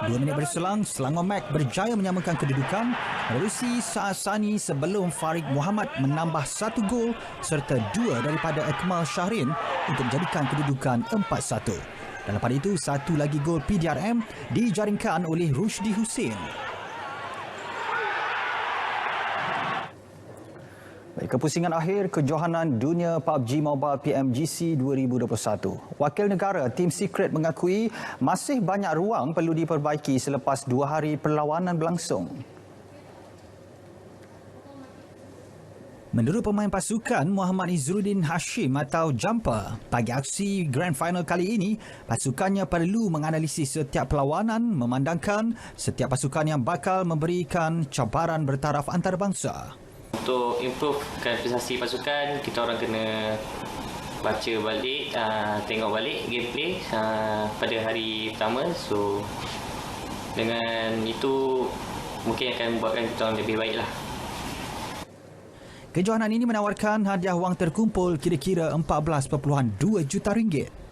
2 minit berselang, Selangor Mac berjaya menyamakan kedudukan menerusi Saad Sani sebelum Farid Muhammad menambah 1 gol serta 2 daripada Akmal Syahrin untuk menjadikan kedudukan 4-1. Dalam pada itu, 1 lagi gol PDRM dijaringkan oleh Rushdi Hussein. Baik, kepusingan akhir kejohanan dunia PUBG Mobile PMGC 2021. Wakil negara Tim Secret mengakui masih banyak ruang perlu diperbaiki selepas 2 hari perlawanan berlangsung. Menurut pemain pasukan Muhammad Izzuddin Hashim atau Jumper, bagi aksi Grand Final kali ini, pasukannya perlu menganalisis setiap perlawanan memandangkan setiap pasukan yang bakal memberikan cabaran bertaraf antarabangsa. Untuk improvekan prestasi pasukan, kita orang kena baca balik, tengok balik gameplay pada hari pertama. So dengan itu mungkin akan membuatkan kita orang lebih baiklah. Kejohanan ini menawarkan hadiah wang terkumpul kira-kira 14.2 juta ringgit.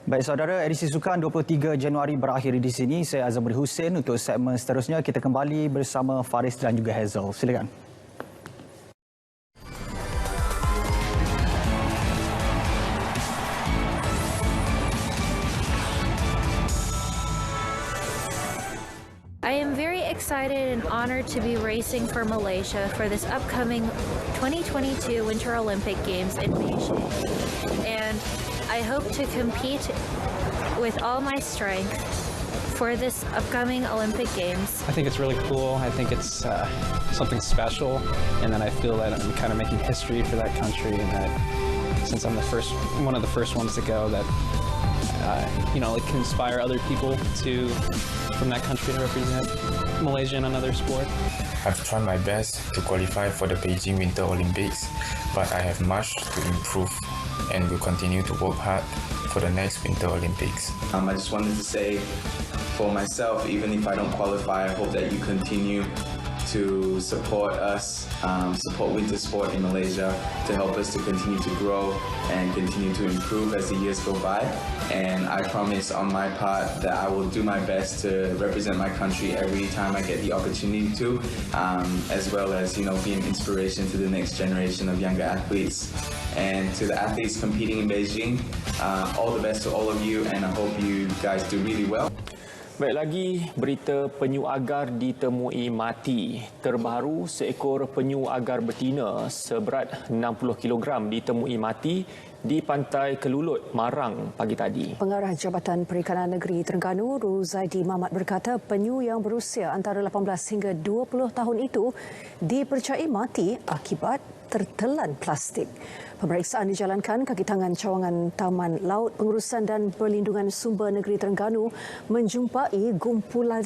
Baik saudara, edisi Sukan 23 Januari berakhir di sini. Saya Azamuri Hussein. Untuk segmen seterusnya kita kembali bersama Faris dan juga Hazel. Silakan. I am very excited and honored to be racing for Malaysia for this upcoming 2022 Winter Olympic Games in Beijing. And I hope to compete with all my strength for this upcoming Olympic Games. I think it's really cool. I think it's something special, and then I feel that I'm kind of making history for that country, and that since I'm one of the first ones to go, that it can inspire other people from that country to represent Malaysia in another sport. I've tried my best to qualify for the Beijing Winter Olympics, but I have much to improve and will continue to work hard for the next Winter Olympics. I just wanted to say for myself, even if I don't qualify, I hope that you continue to support us, support winter sport in Malaysia, to help us to continue to grow and continue to improve as the years go by. And I promise on my part that I will do my best to represent my country every time I get the opportunity to, as well as be an inspiration to the next generation of younger athletes. And to the athletes competing in Beijing, all the best to all of you, and I hope you guys do really well. Baik, lagi berita penyu agar ditemui mati. Terbaru, seekor penyu agar betina seberat 60 kg ditemui mati di pantai Kelulut, Marang pagi tadi. Pengarah Jabatan Perikanan Negeri Terengganu, Ruzaidi Mamat berkata penyu yang berusia antara 18 hingga 20 tahun itu dipercayai mati akibat tertelan plastik. Pemeriksaan dijalankan kaki tangan cawangan Taman Laut Pengurusan dan Perlindungan Sumber Negeri Terengganu menjumpai gumpulan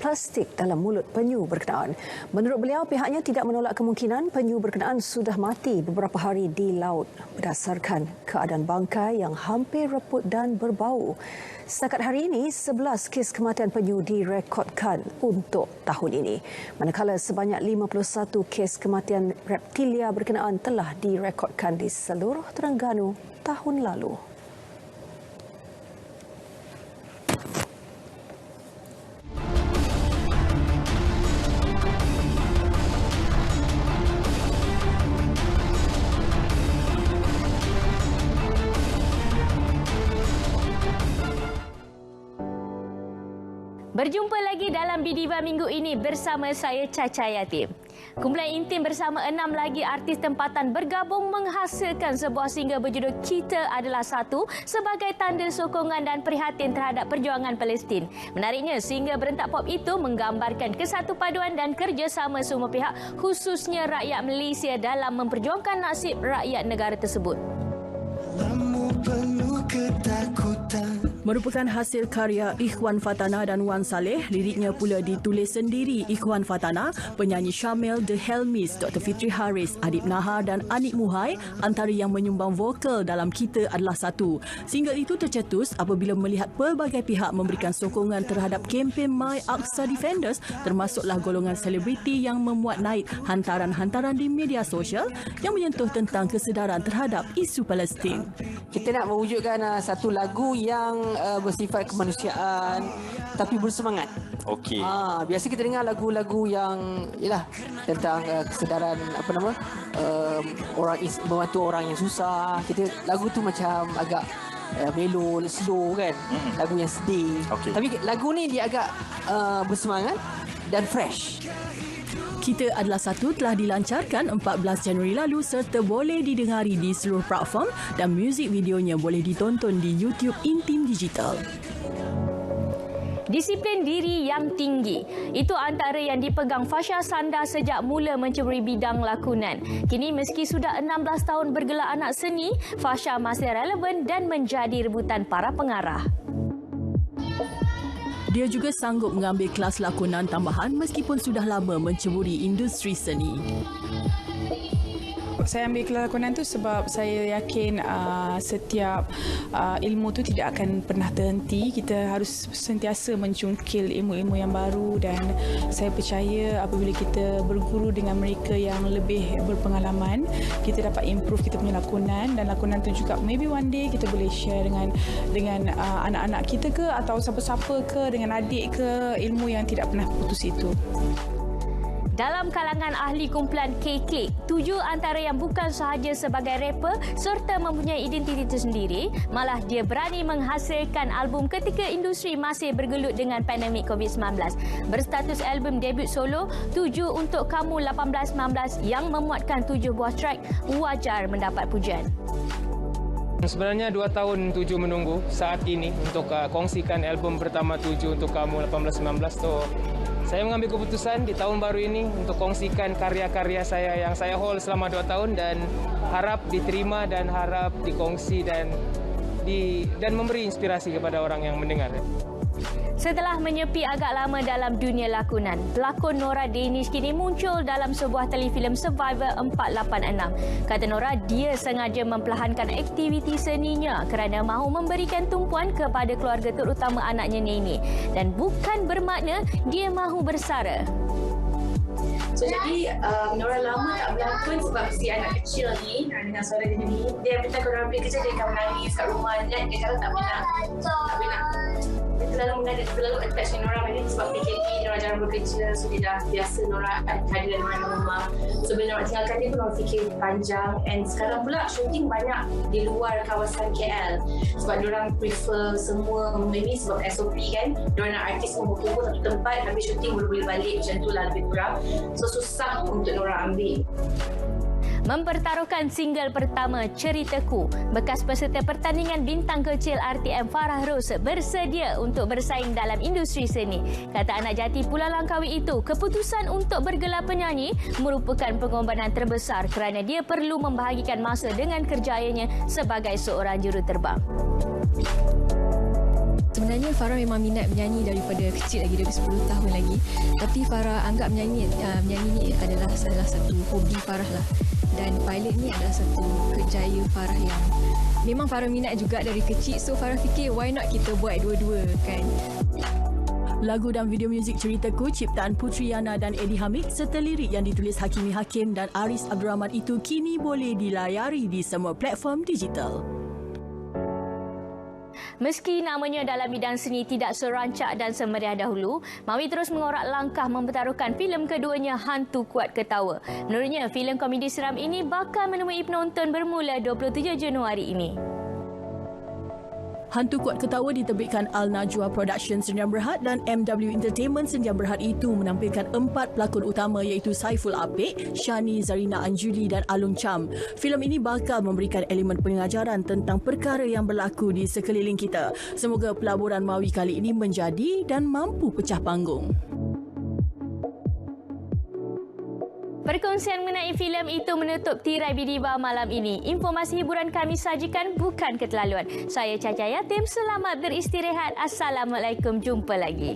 plastik dalam mulut penyu berkenaan. Menurut beliau, pihaknya tidak menolak kemungkinan penyu berkenaan sudah mati beberapa hari di laut berdasarkan keadaan bangkai yang hampir reput dan berbau. Setakat hari ini, 11 kes kematian penyu direkodkan untuk tahun ini. Manakala sebanyak 51 kes kematian reptilia berkenaan telah direkodkan di seluruh Terengganu tahun lalu. Berjumpa lagi dalam Bidiva minggu ini bersama saya Caca Yatim. Kumpulan intim bersama 6 lagi artis tempatan bergabung menghasilkan sebuah single berjudul Kita Adalah Satu sebagai tanda sokongan dan prihatin terhadap perjuangan Palestin. Menariknya, single berentak pop itu menggambarkan kesatupaduan dan kerjasama semua pihak, khususnya rakyat Malaysia dalam memperjuangkan nasib rakyat negara tersebut. Malammu penuh ketakutan. Merupakan hasil karya Ikhwan Fatana dan Wan Saleh, liriknya pula ditulis sendiri Ikhwan Fatana, penyanyi Syamil, The Helmis, Dr. Fitri Haris, Adib Nahar dan Anik Muhai antara yang menyumbang vokal dalam Kita Adalah Satu. Single itu tercetus apabila melihat pelbagai pihak memberikan sokongan terhadap kempen My Aqsa Defenders, termasuklah golongan selebriti yang memuat naik hantaran-hantaran di media sosial yang menyentuh tentang kesedaran terhadap isu Palestin. Kita nak mewujudkan satu lagu yang bersifat kemanusiaan tapi bersemangat. Okey. Biasa kita dengar lagu-lagu yang ialah tentang kesedaran orang membantu orang yang susah. Lagu tu macam agak melo, slow kan. Lagu yang sedih. Okay. Tapi lagu ni dia agak bersemangat dan fresh. Kita Adalah Satu telah dilancarkan 14 Januari lalu serta boleh didengari di seluruh platform dan muzik videonya boleh ditonton di YouTube Intim Digital. Disiplin diri yang tinggi, itu antara yang dipegang Fasha Sanda sejak mula menceburi bidang lakonan. Kini meski sudah 16 tahun bergelar anak seni, Fasha masih relevan dan menjadi rebutan para pengarah. Dia juga sanggup mengambil kelas lakonan tambahan meskipun sudah lama menceburi industri seni. Saya ambil kelas lakonan tu sebab saya yakin setiap ilmu tu tidak akan pernah terhenti. Kita harus sentiasa mencungkil ilmu-ilmu yang baru dan saya percaya apabila kita berguru dengan mereka yang lebih berpengalaman, kita dapat improve kita punya lakonan dan lakonan tu juga maybe one day kita boleh share dengan anak-anak kita ke atau siapa-siapa ke, dengan adik ke, ilmu yang tidak pernah putus itu. Dalam kalangan ahli kumpulan K-Click, 7 antara yang bukan sahaja sebagai rapper serta mempunyai identiti tersendiri, malah dia berani menghasilkan album ketika industri masih bergelut dengan pandemik COVID-19. Berstatus album debut solo, 7 Untuk Kamu 18-19 yang memuatkan 7 buah track wajar mendapat pujian. Sebenarnya 2 tahun 7 menunggu saat ini untuk kongsikan album pertama 7 Untuk Kamu 18-19 tu. Saya mengambil keputusan di tahun baru ini untuk kongsikan karya-karya saya yang saya hold selama 2 tahun dan harap diterima dan harap dikongsi dan memberi inspirasi kepada orang yang mendengar. Setelah menyepi agak lama dalam dunia lakonan, pelakon Nora Danish kini muncul dalam sebuah telefilm Survivor 486. Kata Nora, dia sengaja memperlahankan aktiviti seninya kerana mahu memberikan tumpuan kepada keluarga terutama anaknya Nene. Dan bukan bermakna dia mahu bersara. So jadi Nora lama tak berlakon sebab si anak kecil ni dengan suara dia ni, dia minta kalau pergi kerja dia akan menangis kat rumah dan dia kata tak pernah terlalu attach dengan Nora ni sebab PKP Nora jarang bekerja, so dia dah biasa Nora hadir dengan Nora di rumah. So bila Nora tinggalkan dia pun Nora fikir panjang, and sekarang pula syuting banyak di luar kawasan KL sebab diorang prefer semua maybe sebab SOP kan, diorang nak artis kumpul-kumpul satu tempat habis syuting baru boleh balik, macam tu lah lebih kurang. So susah untuk Nora ambil. Mempertaruhkan single pertama Ceritaku, bekas peserta pertandingan bintang kecil RTM Farah Rose bersedia untuk bersaing dalam industri seni. Kata anak jati Pulau Langkawi itu, keputusan untuk bergelar penyanyi merupakan pengorbanan terbesar kerana dia perlu membahagikan masa dengan kerjayanya sebagai seorang juruterbang. Sebenarnya Farah memang minat menyanyi daripada kecil lagi, dari 10 tahun lagi. Tapi Farah anggap menyanyi ni adalah salah satu hobi Farah lah. Dan pilot ni adalah satu kerjaya Farah yang memang Farah minat juga dari kecil. So Farah fikir why not kita buat dua-dua kan. Lagu dan video muzik Ceritaku ciptaan Putri Yana dan Eddie Hamid serta lirik yang ditulis Hakimi Hakim dan Aris Abdul Rahman itu kini boleh dilayari di semua platform digital. Meski namanya dalam bidang seni tidak serancak dan semeriah dahulu, Mawi terus mengorak langkah mempertaruhkan filem keduanya Hantu Kuat Ketawa. Menurutnya, filem komedi seram ini bakal menemui penonton bermula 27 Januari ini. Hantu Kuat Ketawa diterbitkan Al Najwa Production Sdn Bhd dan MW Entertainment Sdn Bhd itu menampilkan 4 pelakon utama iaitu Saiful Apik, Shani Zarina Anjuli dan Alung Cham. Filem ini bakal memberikan elemen pengajaran tentang perkara yang berlaku di sekeliling kita. Semoga pelaburan Mawi kali ini menjadi dan mampu pecah panggung. Perkongsian mengenai filem itu menutup tirai Bidiba malam ini. Informasi hiburan kami sajikan bukan keterlaluan. Saya Caca Yatim, selamat beristirahat. Assalamualaikum, jumpa lagi.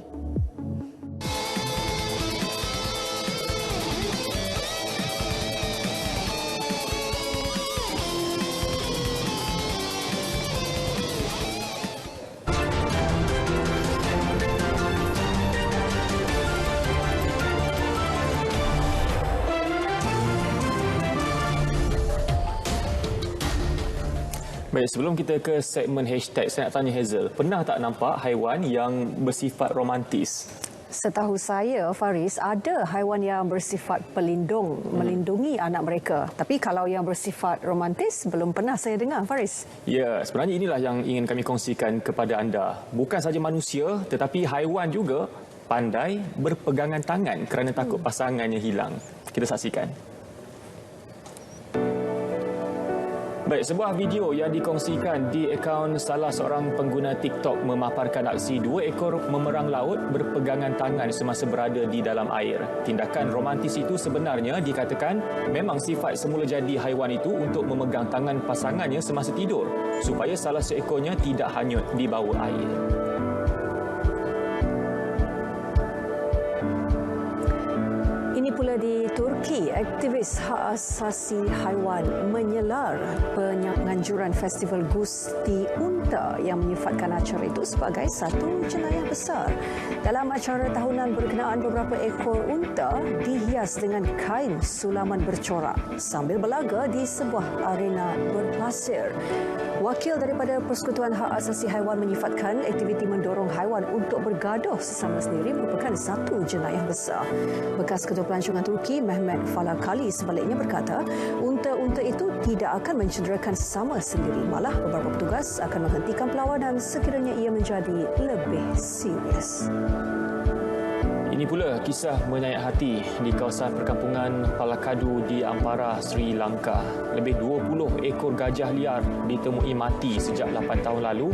Baik, sebelum kita ke segmen hashtag, saya nak tanya Hazel, pernah tak nampak haiwan yang bersifat romantis? Setahu saya, Faris, ada haiwan yang bersifat pelindung, melindungi anak mereka. Tapi kalau yang bersifat romantis, belum pernah saya dengar, Faris. Ya, sebenarnya inilah yang ingin kami kongsikan kepada anda. Bukan saja manusia, tetapi haiwan juga pandai berpegangan tangan kerana takut pasangannya hilang. Kita saksikan. Baik, sebuah video yang dikongsikan di akaun salah seorang pengguna TikTok memaparkan aksi dua ekor memerang laut berpegangan tangan semasa berada di dalam air. Tindakan romantis itu sebenarnya dikatakan memang sifat semula jadi haiwan itu untuk memegang tangan pasangannya semasa tidur supaya salah seekornya tidak hanyut di bawah air. Ini pula di Turki, aktivis hak asasi haiwan menyelar penganjuran Festival Gusti Unta yang menyifatkan acara itu sebagai satu jenayah besar. Dalam acara tahunan berkenaan, beberapa ekor unta dihias dengan kain sulaman bercorak sambil berlaga di sebuah arena berpasir. Wakil daripada Persekutuan Hak Asasi Haiwan menyifatkan aktiviti mendorong haiwan untuk bergaduh sesama sendiri merupakan satu jenayah besar. Bekas Ketua Pelancongan Turki, Mehmet Falakali, sebaliknya berkata, unta-unta itu tidak akan mencederakan sesama sendiri. Malah beberapa petugas akan menghentikan perlawanan sekiranya ia menjadi lebih serius. Ini pula kisah menyayat hati di kawasan perkampungan Palakadu di Ampara, Sri Lanka. Lebih 20 ekor gajah liar ditemui mati sejak 8 tahun lalu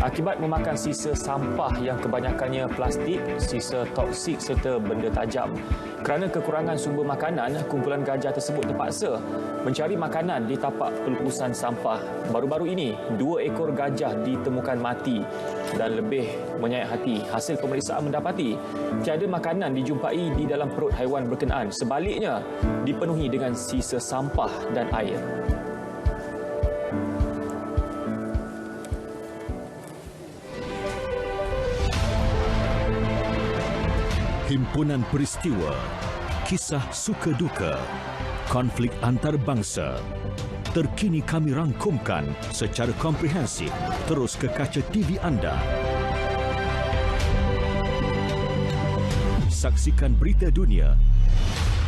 akibat memakan sisa sampah yang kebanyakannya plastik, sisa toksik serta benda tajam. Kerana kekurangan sumber makanan, kumpulan gajah tersebut terpaksa mencari makanan di tapak pelupusan sampah. Baru-baru ini, 2 ekor gajah ditemukan mati dan lebih menyayat hati. Hasil pemeriksaan mendapati tiada makanan dijumpai di dalam perut haiwan berkenaan. Sebaliknya, dipenuhi dengan sisa sampah dan air. Himpunan peristiwa, kisah suka duka, konflik antarabangsa. Terkini kami rangkumkan secara komprehensif terus ke kaca TV anda. Saksikan berita dunia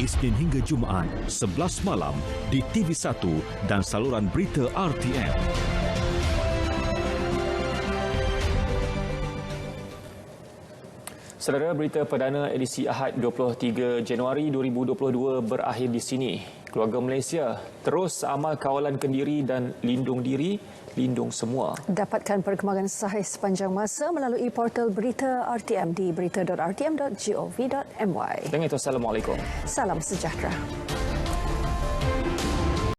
Isnin hingga Jumaat 11 malam di TV1 dan saluran berita RTM. Saudara, berita perdana edisi Ahad 23 Januari 2022 berakhir di sini. Keluarga Malaysia terus amal kawalan kendiri dan lindung diri, lindung semua. Dapatkan perkembangan sahih sepanjang masa melalui portal berita RTM di berita.rtm.gov.my. Dengan itu, Assalamualaikum. Salam sejahtera.